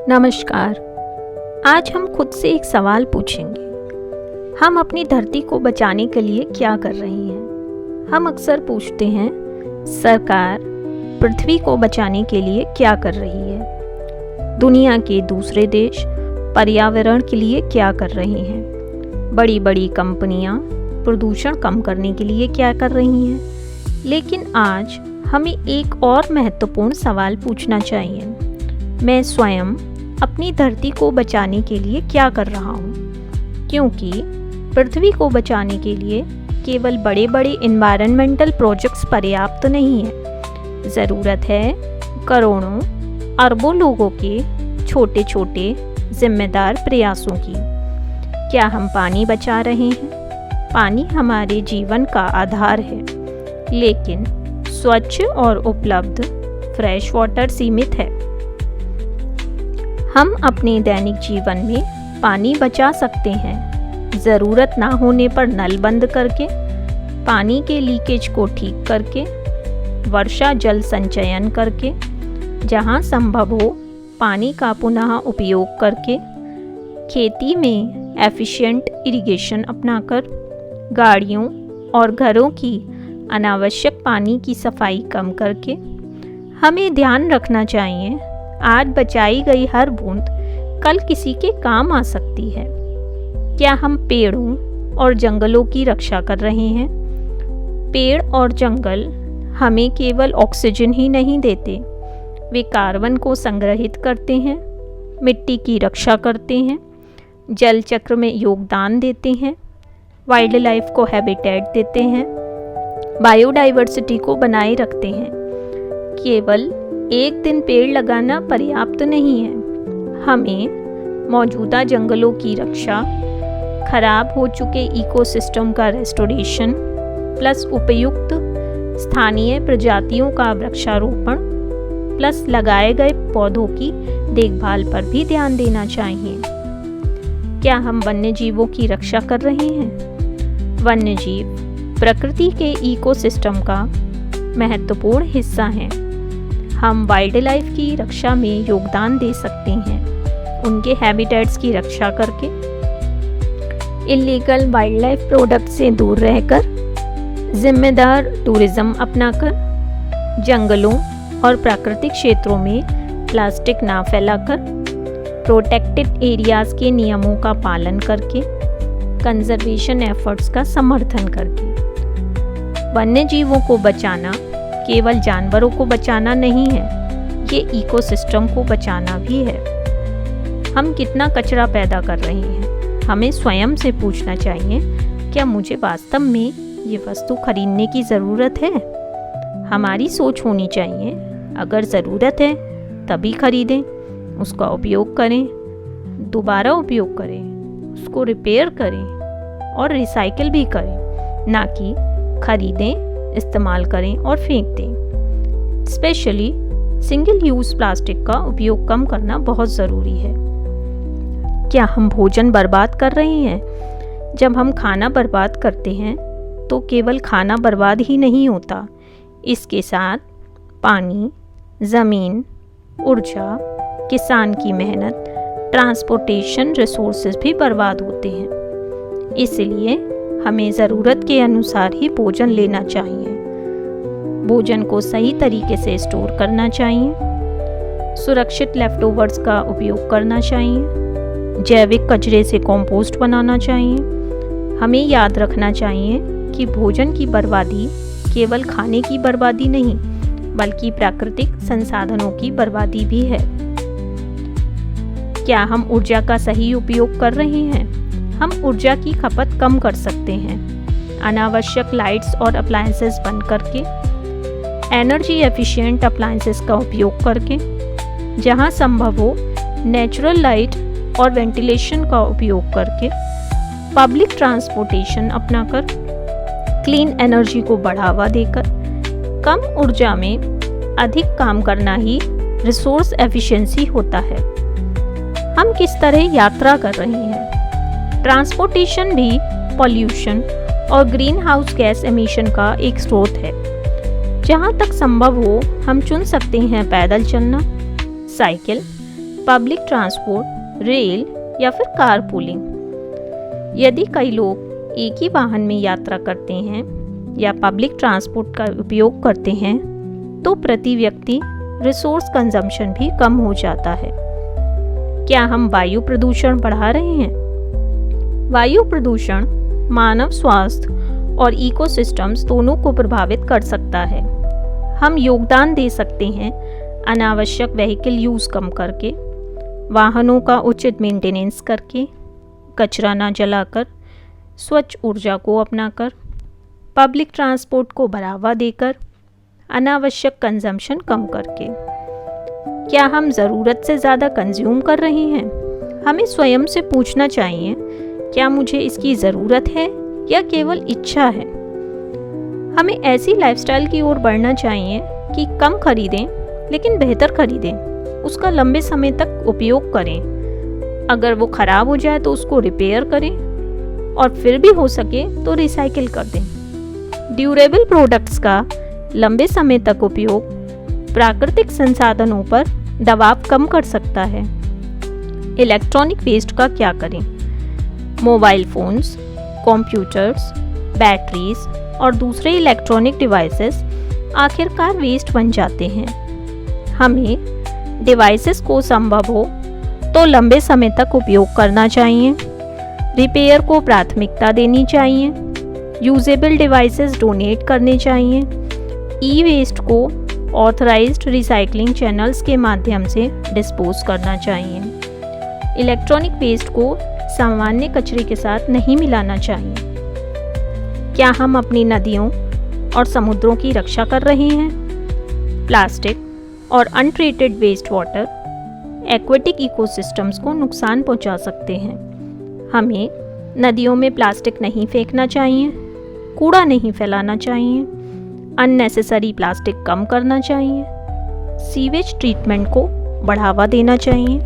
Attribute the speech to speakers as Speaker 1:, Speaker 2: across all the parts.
Speaker 1: नमस्कार। आज हम खुद से एक सवाल पूछेंगे। हम अपनी धरती को बचाने के लिए क्या कर रही हैं? हम अक्सर पूछते हैं, सरकार पृथ्वी को बचाने के लिए क्या कर रही है? दुनिया के दूसरे देश पर्यावरण के लिए क्या कर रहे हैं? बड़ी बड़ी कंपनियां प्रदूषण कम करने के लिए क्या कर रही हैं? लेकिन आज हमें एक और महत्वपूर्ण सवाल पूछना चाहिए। मैं स्वयं अपनी धरती को बचाने के लिए क्या कर रहा हूँ? क्योंकि पृथ्वी को बचाने के लिए केवल बड़े बड़े एनवायरनमेंटल प्रोजेक्ट्स पर्याप्त नहीं है। ज़रूरत है करोड़ों अरबों लोगों के छोटे छोटे जिम्मेदार प्रयासों की। क्या हम पानी बचा रहे हैं? पानी हमारे जीवन का आधार है, लेकिन स्वच्छ और उपलब्ध फ्रेश वाटर सीमित है। हम अपने दैनिक जीवन में पानी बचा सकते हैं, ज़रूरत ना होने पर नल बंद करके, पानी के लीकेज को ठीक करके, वर्षा जल संचयन करके, जहाँ संभव हो पानी का पुनः उपयोग करके, खेती में एफिशिएंट इरिगेशन अपनाकर, गाड़ियों और घरों की अनावश्यक पानी की सफाई कम करके। हमें ध्यान रखना चाहिए, आज बचाई गई हर बूंद कल किसी के काम आ सकती है। क्या हम पेड़ों और जंगलों की रक्षा कर रहे हैं? पेड़ और जंगल हमें केवल ऑक्सीजन ही नहीं देते, वे कार्बन को संग्रहित करते हैं, मिट्टी की रक्षा करते हैं, जल चक्र में योगदान देते हैं, वाइल्ड लाइफ को हैबिटेट देते हैं, बायोडाइवर्सिटी को बनाए रखते हैं। केवल एक दिन पेड़ लगाना पर्याप्त नहीं है। हमें मौजूदा जंगलों की रक्षा, खराब हो चुके इकोसिस्टम का रेस्टोरेशन, प्लस उपयुक्त स्थानीय प्रजातियों का वृक्षारोपण, प्लस लगाए गए पौधों की देखभाल पर भी ध्यान देना चाहिए। क्या हम वन्य जीवों की रक्षा कर रहे हैं? वन्य जीव प्रकृति के इकोसिस्टम का महत्वपूर्ण हिस्सा हैं। हम वाइल्ड लाइफ की रक्षा में योगदान दे सकते हैं, उनके हैबिटेट्स की रक्षा करके, इल्लीगल वाइल्ड लाइफ प्रोडक्ट से दूर रहकर, जिम्मेदार टूरिज्म अपनाकर, जंगलों और प्राकृतिक क्षेत्रों में प्लास्टिक ना फैलाकर, प्रोटेक्टेड एरियाज़ के नियमों का पालन करके, कंजर्वेशन एफर्ट्स का समर्थन करके। वन्य जीवों को बचाना केवल जानवरों को बचाना नहीं है, ये इकोसिस्टम को बचाना भी है। हम कितना कचरा पैदा कर रहे हैं? हमें स्वयं से पूछना चाहिए, क्या मुझे वास्तव में ये वस्तु खरीदने की ज़रूरत है? हमारी सोच होनी चाहिए, अगर ज़रूरत है तभी खरीदें, उसका उपयोग करें, दोबारा उपयोग करें, उसको रिपेयर करें और रिसाइकिल भी करें, ना कि खरीदें, इस्तेमाल करें और फेंक दें। स्पेशली सिंगल यूज़ प्लास्टिक का उपयोग कम करना बहुत ज़रूरी है। क्या हम भोजन बर्बाद कर रहे हैं? जब हम खाना बर्बाद करते हैं तो केवल खाना बर्बाद ही नहीं होता, इसके साथ पानी, ज़मीन, ऊर्जा, किसान की मेहनत, ट्रांसपोर्टेशन रिसोर्सेज भी बर्बाद होते हैं। इसलिए हमें ज़रूरत के अनुसार ही भोजन लेना चाहिए। भोजन को सही तरीके से स्टोर करना चाहिए, सुरक्षित लेफ्टओवर्स का उपयोग करना चाहिए, जैविक कचरे से कंपोस्ट बनाना चाहिए। हमें याद रखना चाहिए कि भोजन की बर्बादी केवल खाने की बर्बादी नहीं, बल्कि प्राकृतिक संसाधनों की बर्बादी भी है। क्या हम ऊर्जा का सही उपयोग कर रहे हैं? हम ऊर्जा की खपत कम कर सकते हैं, अनावश्यक लाइट्स और अप्लायंसेस बंद करके, एनर्जी एफिशिएंट अप्लायंसेस का उपयोग करके, जहां संभव हो नेचुरल लाइट और वेंटिलेशन का उपयोग करके, पब्लिक ट्रांसपोर्टेशन अपनाकर, क्लीन एनर्जी को बढ़ावा देकर, कम ऊर्जा में अधिक काम करना ही रिसोर्स एफिशिएंसी होता है। हम किस तरह यात्रा कर रहे हैं? ट्रांसपोर्टेशन भी पॉल्यूशन और ग्रीन हाउस गैस एमिशन का एक स्रोत है। जहाँ तक संभव हो हम चुन सकते हैं पैदल चलना, साइकिल, पब्लिक ट्रांसपोर्ट, रेल या फिर कार पूलिंग। यदि कई लोग एक ही वाहन में यात्रा करते हैं या पब्लिक ट्रांसपोर्ट का उपयोग करते हैं तो प्रति व्यक्ति रिसोर्स कंजम्पशन भी कम हो जाता है। क्या हम वायु प्रदूषण बढ़ा रहे हैं? वायु प्रदूषण मानव स्वास्थ्य और इकोसिस्टम्स दोनों को प्रभावित कर सकता है। हम योगदान दे सकते हैं अनावश्यक व्हीकल यूज़ कम करके, वाहनों का उचित मेंटेनेंस करके, कचरा न जलाकर, स्वच्छ ऊर्जा को अपनाकर, पब्लिक ट्रांसपोर्ट को बढ़ावा देकर, अनावश्यक कंजम्पशन कम करके। क्या हम ज़रूरत से ज़्यादा कंज्यूम कर रहे हैं? हमें स्वयं से पूछना चाहिए, क्या मुझे इसकी ज़रूरत है या केवल इच्छा है? हमें ऐसी लाइफस्टाइल की ओर बढ़ना चाहिए कि कम खरीदें लेकिन बेहतर खरीदें, उसका लंबे समय तक उपयोग करें। अगर वो ख़राब हो जाए तो उसको रिपेयर करें और फिर भी हो सके तो रिसाइकिल कर दें। ड्यूरेबल प्रोडक्ट्स का लंबे समय तक उपयोग प्राकृतिक संसाधनों पर दबाव कम कर सकता है। इलेक्ट्रॉनिक वेस्ट का क्या करें? मोबाइल फ़ोन्स, कंप्यूटर्स, बैटरीज और दूसरे इलेक्ट्रॉनिक डिवाइसेस आखिरकार वेस्ट बन जाते हैं। हमें डिवाइसेस को संभव हो तो लंबे समय तक उपयोग करना चाहिए, रिपेयर को प्राथमिकता देनी चाहिए, यूजेबल डिवाइसेस डोनेट करने चाहिए, ई वेस्ट को ऑथराइज्ड रिसाइकलिंग चैनल्स के माध्यम से डिस्पोज करना चाहिए। इलेक्ट्रॉनिक वेस्ट को सामान्य कचरे के साथ नहीं मिलाना चाहिए। क्या हम अपनी नदियों और समुद्रों की रक्षा कर रहे हैं? प्लास्टिक और untreated waste water aquatic ecosystems को नुकसान पहुंचा सकते हैं। हमें नदियों में प्लास्टिक नहीं फेंकना चाहिए, कूड़ा नहीं फैलाना चाहिए, अननेसेसरी प्लास्टिक कम करना चाहिए, सीवेज ट्रीटमेंट को बढ़ावा देना चाहिए,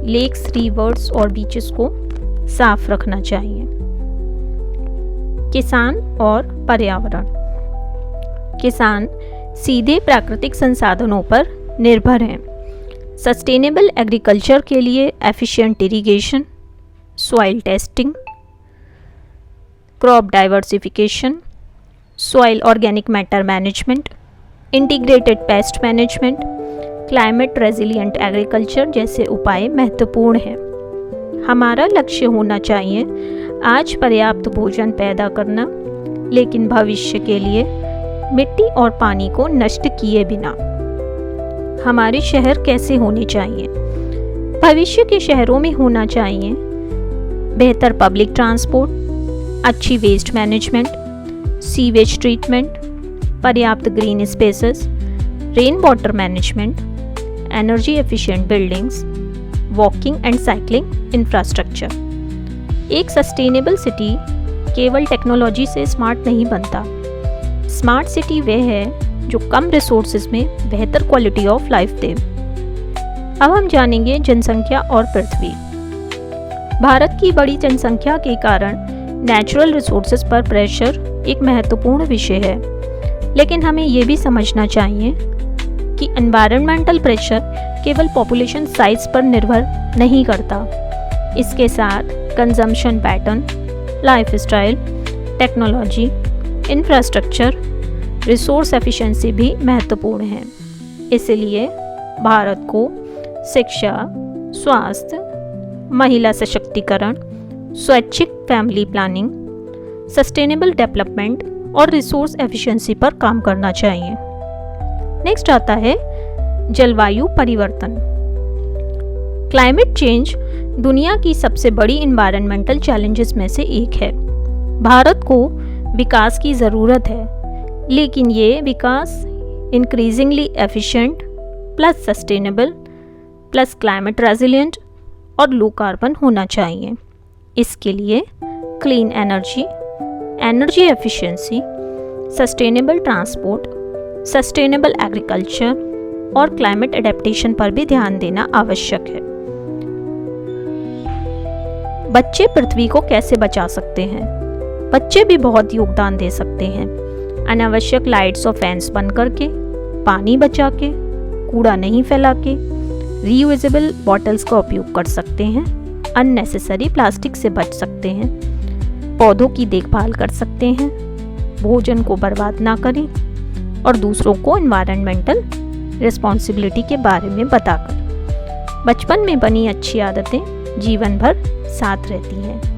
Speaker 1: लेक्स, रिवर्स और बीचेस को साफ रखना चाहिए। किसान और पर्यावरण। किसान सीधे प्राकृतिक संसाधनों पर निर्भर हैं। सस्टेनेबल एग्रीकल्चर के लिए efficient irrigation, soil testing, crop diversification, soil organic matter management, integrated pest management, climate resilient agriculture जैसे उपाय महत्वपूर्ण हैं। हमारा लक्ष्य होना चाहिए आज पर्याप्त भोजन पैदा करना, लेकिन भविष्य के लिए मिट्टी और पानी को नष्ट किए बिना। हमारे शहर कैसे होने चाहिए? भविष्य के शहरों में होना चाहिए बेहतर पब्लिक ट्रांसपोर्ट, अच्छी वेस्ट मैनेजमेंट, सीवेज ट्रीटमेंट, पर्याप्त green spaces, rain water management, energy efficient buildings, walking and cycling infrastructure. एक सस्टेनेबल सिटी केवल टेक्नोलॉजी से स्मार्ट नहीं बनता। स्मार्ट सिटी वह है जो कम रिसोर्सेज में बेहतर क्वालिटी ऑफ लाइफ दे। अब हम जानेंगे जनसंख्या और पृथ्वी। भारत की बड़ी जनसंख्या के कारण नेचुरल रिसोर्सेज पर प्रेशर एक महत्वपूर्ण विषय है, लेकिन हमें ये भी समझना चाहिए कि एनवायरनमेंटल प्रेशर केवल पॉपुलेशन साइज पर निर्भर नहीं करता। इसके साथ consumption pattern, lifestyle, technology, infrastructure, resource efficiency भी महत्वपूर्ण हैं। इसलिए भारत को शिक्षा, स्वास्थ्य, महिला सशक्तिकरण, स्वैच्छिक फैमिली प्लानिंग, सस्टेनेबल डेवलपमेंट और रिसोर्स एफिशिएंसी पर काम करना चाहिए। नेक्स्ट आता है जलवायु परिवर्तन। क्लाइमेट चेंज दुनिया की सबसे बड़ी इन्वायरमेंटल चैलेंजेस में से एक है। भारत को विकास की ज़रूरत है, लेकिन ये विकास increasingly efficient plus sustainable plus climate resilient और लो कार्बन होना चाहिए। इसके लिए clean energy, energy efficiency, sustainable transport, sustainable agriculture और क्लाइमेट एडेप्टेशन पर भी ध्यान देना आवश्यक है। बच्चे पृथ्वी को कैसे बचा सकते हैं? बच्चे भी बहुत योगदान दे सकते हैं। अनावश्यक लाइट्स और फैंस बंद करके, पानी बचा के, कूड़ा नहीं फैला के, रीयूजेबल बॉटल्स का उपयोग कर सकते हैं, अननेसेसरी प्लास्टिक से बच सकते हैं, पौधों की देखभाल कर सकते हैं, भोजन को बर्बाद ना करें और दूसरों को एनवायरनमेंटल रिस्पॉन्सिबिलिटी के बारे में बताकर। बचपन में बनी अच्छी आदतें जीवन भर साथ रहती हैं।